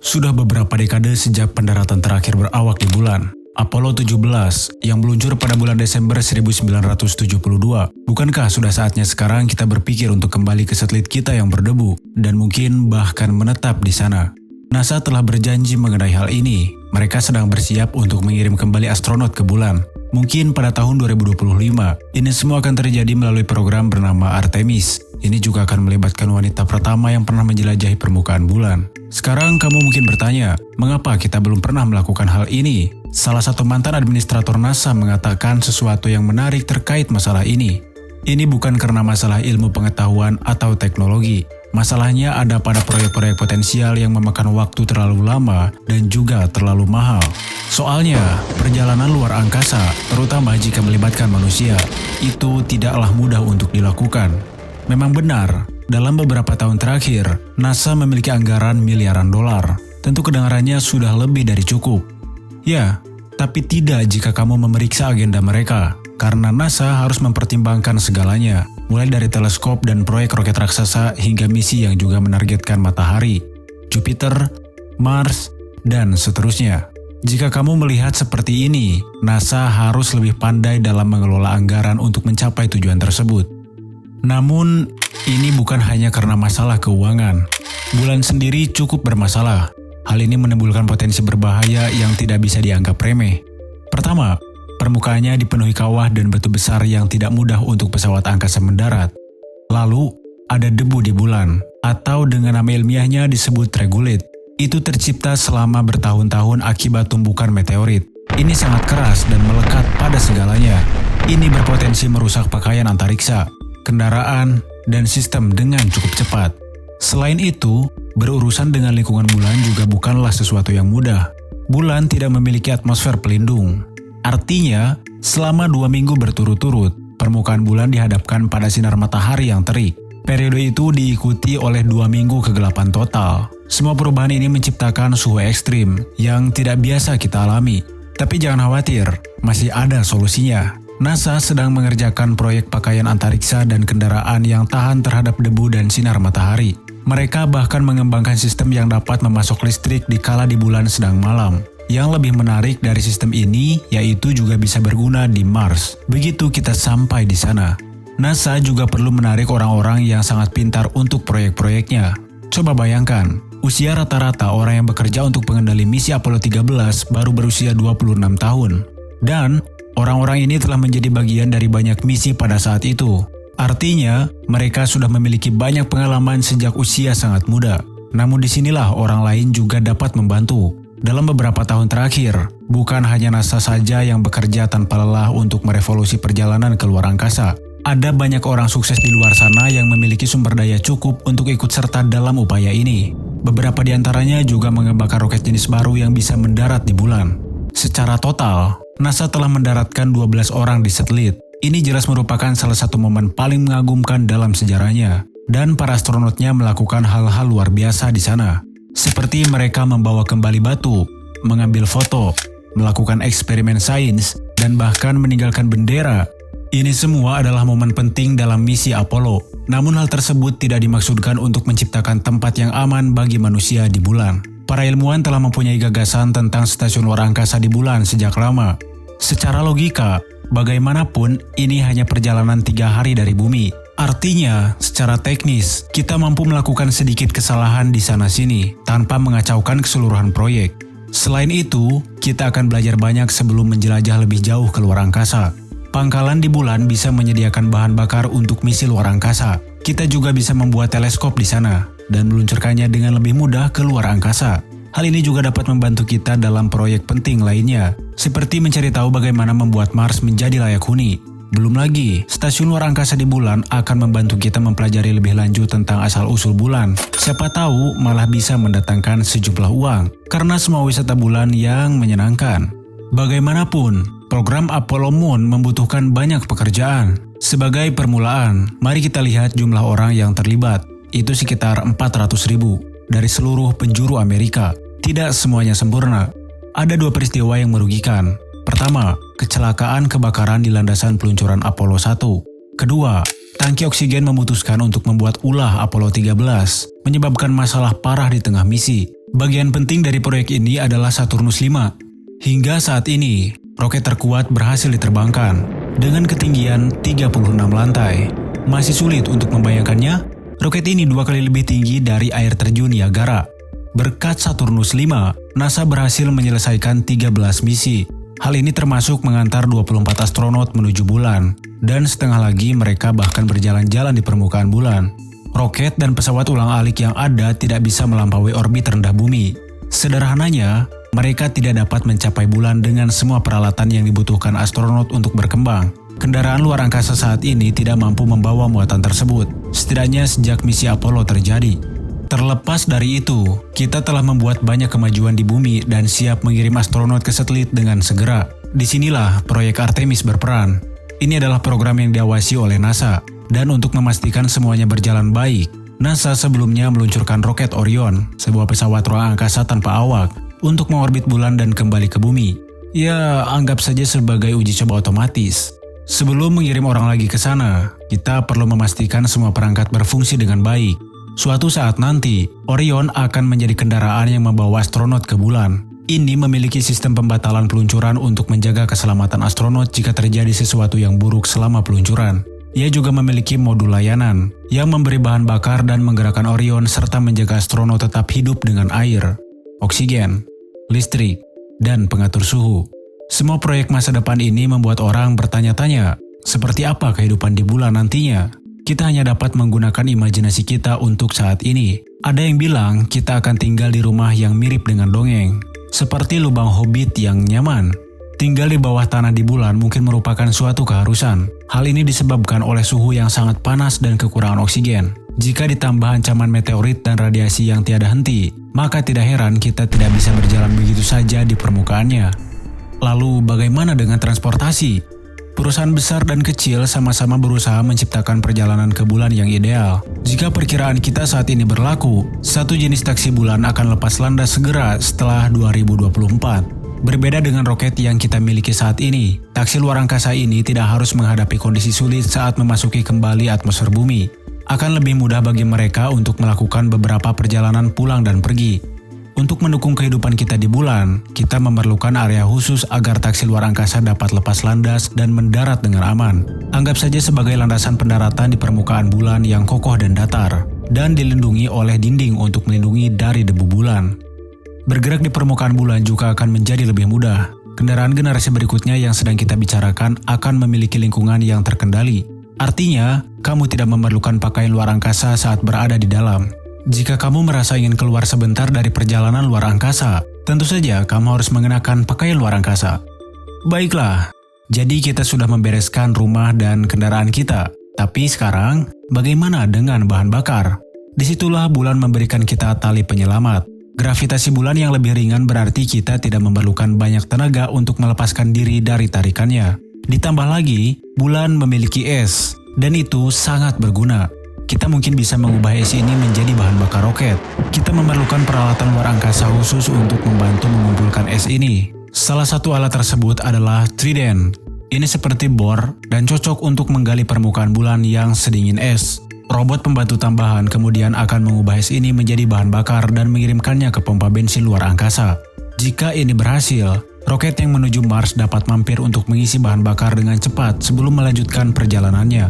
Sudah beberapa dekade sejak pendaratan terakhir berawak di bulan, Apollo 17 yang meluncur pada bulan Desember 1972. Bukankah sudah saatnya sekarang kita berpikir untuk kembali ke satelit kita yang berdebu dan mungkin bahkan menetap di sana? NASA telah berjanji mengenai hal ini. Mereka sedang bersiap untuk mengirim kembali astronot ke bulan. Mungkin pada tahun 2025, ini semua akan terjadi melalui program bernama Artemis. Ini juga akan melibatkan wanita pertama yang pernah menjelajahi permukaan bulan. Sekarang kamu mungkin bertanya, mengapa kita belum pernah melakukan hal ini? Salah satu mantan administrator NASA mengatakan sesuatu yang menarik terkait masalah ini. Ini bukan karena masalah ilmu pengetahuan atau teknologi. Masalahnya ada pada proyek-proyek potensial yang memakan waktu terlalu lama dan juga terlalu mahal. Soalnya, perjalanan luar angkasa, terutama jika melibatkan manusia, itu tidaklah mudah untuk dilakukan. Memang benar, dalam beberapa tahun terakhir, NASA memiliki anggaran miliaran dolar. Tentu kedengarannya sudah lebih dari cukup. Ya, tapi tidak jika kamu memeriksa agenda mereka. Karena NASA harus mempertimbangkan segalanya, mulai dari teleskop dan proyek roket raksasa hingga misi yang juga menargetkan matahari, Jupiter, Mars, dan seterusnya. Jika kamu melihat seperti ini, NASA harus lebih pandai dalam mengelola anggaran untuk mencapai tujuan tersebut. Namun, ini bukan hanya karena masalah keuangan. Bulan sendiri cukup bermasalah. Hal ini menimbulkan potensi berbahaya yang tidak bisa dianggap remeh. Pertama, permukaannya dipenuhi kawah dan batu besar yang tidak mudah untuk pesawat angkasa mendarat. Lalu, ada debu di bulan, atau dengan nama ilmiahnya disebut regolith. Itu tercipta selama bertahun-tahun akibat tumbukan meteorit. Ini sangat keras dan melekat pada segalanya. Ini berpotensi merusak pakaian antariksa, kendaraan, dan sistem dengan cukup cepat. Selain itu, berurusan dengan lingkungan bulan juga bukanlah sesuatu yang mudah. Bulan tidak memiliki atmosfer pelindung. Artinya, selama 2 minggu berturut-turut, permukaan bulan dihadapkan pada sinar matahari yang terik. Periode itu diikuti oleh 2 minggu kegelapan total. Semua perubahan ini menciptakan suhu ekstrim yang tidak biasa kita alami. Tapi jangan khawatir, masih ada solusinya. NASA sedang mengerjakan proyek pakaian antariksa dan kendaraan yang tahan terhadap debu dan sinar matahari. Mereka bahkan mengembangkan sistem yang dapat memasok listrik di kala di bulan sedang malam. Yang lebih menarik dari sistem ini yaitu juga bisa berguna di Mars. Begitu kita sampai di sana. NASA juga perlu menarik orang-orang yang sangat pintar untuk proyek-proyeknya. Coba bayangkan, usia rata-rata orang yang bekerja untuk pengendali misi Apollo 13 baru berusia 26 tahun. Dan orang-orang ini telah menjadi bagian dari banyak misi pada saat itu. Artinya, mereka sudah memiliki banyak pengalaman sejak usia sangat muda. Namun disinilah orang lain juga dapat membantu. Dalam beberapa tahun terakhir, bukan hanya NASA saja yang bekerja tanpa lelah untuk merevolusi perjalanan ke luar angkasa. Ada banyak orang sukses di luar sana yang memiliki sumber daya cukup untuk ikut serta dalam upaya ini. Beberapa di antaranya juga mengembangkan roket jenis baru yang bisa mendarat di bulan. Secara total, NASA telah mendaratkan 12 orang di satelit. Ini jelas merupakan salah satu momen paling mengagumkan dalam sejarahnya. Dan para astronotnya melakukan hal-hal luar biasa di sana. Seperti mereka membawa kembali batu, mengambil foto, melakukan eksperimen sains, dan bahkan meninggalkan bendera. Ini semua adalah momen penting dalam misi Apollo. Namun hal tersebut tidak dimaksudkan untuk menciptakan tempat yang aman bagi manusia di bulan. Para ilmuwan telah mempunyai gagasan tentang stasiun luar angkasa di bulan sejak lama. Secara logika, bagaimanapun ini hanya perjalanan 3 hari dari bumi. Artinya, secara teknis, kita mampu melakukan sedikit kesalahan di sana-sini tanpa mengacaukan keseluruhan proyek. Selain itu, kita akan belajar banyak sebelum menjelajah lebih jauh ke luar angkasa. Pangkalan di bulan bisa menyediakan bahan bakar untuk misi luar angkasa. Kita juga bisa membuat teleskop di sana dan meluncurkannya dengan lebih mudah ke luar angkasa. Hal ini juga dapat membantu kita dalam proyek penting lainnya, seperti mencari tahu bagaimana membuat Mars menjadi layak huni. Belum lagi, stasiun luar angkasa di bulan akan membantu kita mempelajari lebih lanjut tentang asal-usul bulan. Siapa tahu malah bisa mendatangkan sejumlah uang, karena semua wisata bulan yang menyenangkan. Bagaimanapun, program Apollo Moon membutuhkan banyak pekerjaan. Sebagai permulaan, mari kita lihat jumlah orang yang terlibat. Itu sekitar 400.000 dari seluruh penjuru Amerika. Tidak semuanya sempurna. Ada 2 peristiwa yang merugikan. Pertama, kecelakaan kebakaran di landasan peluncuran Apollo 1. Kedua, tangki oksigen memutuskan untuk membuat ulah Apollo 13, menyebabkan masalah parah di tengah misi. Bagian penting dari proyek ini adalah Saturnus 5. Hingga saat ini, roket terkuat berhasil diterbangkan dengan ketinggian 36 lantai. Masih sulit untuk membayangkannya, roket ini 2 kali lebih tinggi dari air terjun Niagara. Berkat Saturnus 5, NASA berhasil menyelesaikan 13 misi. Hal ini termasuk mengantar 24 astronot menuju bulan, dan setengah lagi mereka bahkan berjalan-jalan di permukaan bulan. Roket dan pesawat ulang-alik yang ada tidak bisa melampaui orbit rendah bumi. Sederhananya, mereka tidak dapat mencapai bulan dengan semua peralatan yang dibutuhkan astronot untuk berkembang. Kendaraan luar angkasa saat ini tidak mampu membawa muatan tersebut, setidaknya sejak misi Apollo terjadi. Terlepas dari itu, kita telah membuat banyak kemajuan di bumi dan siap mengirim astronot ke satelit dengan segera. Disinilah proyek Artemis berperan. Ini adalah program yang diawasi oleh NASA, dan untuk memastikan semuanya berjalan baik, NASA sebelumnya meluncurkan roket Orion, sebuah pesawat ruang angkasa tanpa awak, untuk mengorbit bulan dan kembali ke bumi. Ya, anggap saja sebagai uji coba otomatis. Sebelum mengirim orang lagi ke sana, kita perlu memastikan semua perangkat berfungsi dengan baik. Suatu saat nanti, Orion akan menjadi kendaraan yang membawa astronot ke bulan. Ini memiliki sistem pembatalan peluncuran untuk menjaga keselamatan astronot jika terjadi sesuatu yang buruk selama peluncuran. Ia juga memiliki modul layanan yang memberi bahan bakar dan menggerakkan Orion serta menjaga astronot tetap hidup dengan air, oksigen, listrik, dan pengatur suhu. Semua proyek masa depan ini membuat orang bertanya-tanya, seperti apa kehidupan di bulan nantinya? Kita hanya dapat menggunakan imajinasi kita untuk saat ini. Ada yang bilang kita akan tinggal di rumah yang mirip dengan dongeng, seperti lubang hobbit yang nyaman. Tinggal di bawah tanah di bulan mungkin merupakan suatu keharusan. Hal ini disebabkan oleh suhu yang sangat panas dan kekurangan oksigen. Jika ditambah ancaman meteorit dan radiasi yang tiada henti, maka tidak heran kita tidak bisa berjalan begitu saja di permukaannya. Lalu bagaimana dengan transportasi? Perusahaan besar dan kecil sama-sama berusaha menciptakan perjalanan ke bulan yang ideal. Jika perkiraan kita saat ini berlaku, satu jenis taksi bulan akan lepas landas segera setelah 2024. Berbeda dengan roket yang kita miliki saat ini, taksi luar angkasa ini tidak harus menghadapi kondisi sulit saat memasuki kembali atmosfer bumi. Akan lebih mudah bagi mereka untuk melakukan beberapa perjalanan pulang dan pergi. Untuk mendukung kehidupan kita di bulan, kita memerlukan area khusus agar taksi luar angkasa dapat lepas landas dan mendarat dengan aman. Anggap saja sebagai landasan pendaratan di permukaan bulan yang kokoh dan datar, dan dilindungi oleh dinding untuk melindungi dari debu bulan. Bergerak di permukaan bulan juga akan menjadi lebih mudah. Kendaraan generasi berikutnya yang sedang kita bicarakan akan memiliki lingkungan yang terkendali. Artinya, kamu tidak memerlukan pakaian luar angkasa saat berada di dalam. Jika kamu merasa ingin keluar sebentar dari perjalanan luar angkasa, tentu saja kamu harus mengenakan pakaian luar angkasa. Baiklah, jadi kita sudah membereskan rumah dan kendaraan kita. Tapi sekarang, bagaimana dengan bahan bakar? Disitulah bulan memberikan kita tali penyelamat. Gravitasi bulan yang lebih ringan berarti kita tidak memerlukan banyak tenaga untuk melepaskan diri dari tarikannya. Ditambah lagi, bulan memiliki es, dan itu sangat berguna. Kita mungkin bisa mengubah es ini menjadi bahan bakar roket. Kita memerlukan peralatan luar angkasa khusus untuk membantu mengumpulkan es ini. Salah satu alat tersebut adalah Trident. Ini seperti bor dan cocok untuk menggali permukaan bulan yang sedingin es. Robot pembantu tambahan kemudian akan mengubah es ini menjadi bahan bakar dan mengirimkannya ke pompa bensin luar angkasa. Jika ini berhasil, roket yang menuju Mars dapat mampir untuk mengisi bahan bakar dengan cepat sebelum melanjutkan perjalanannya.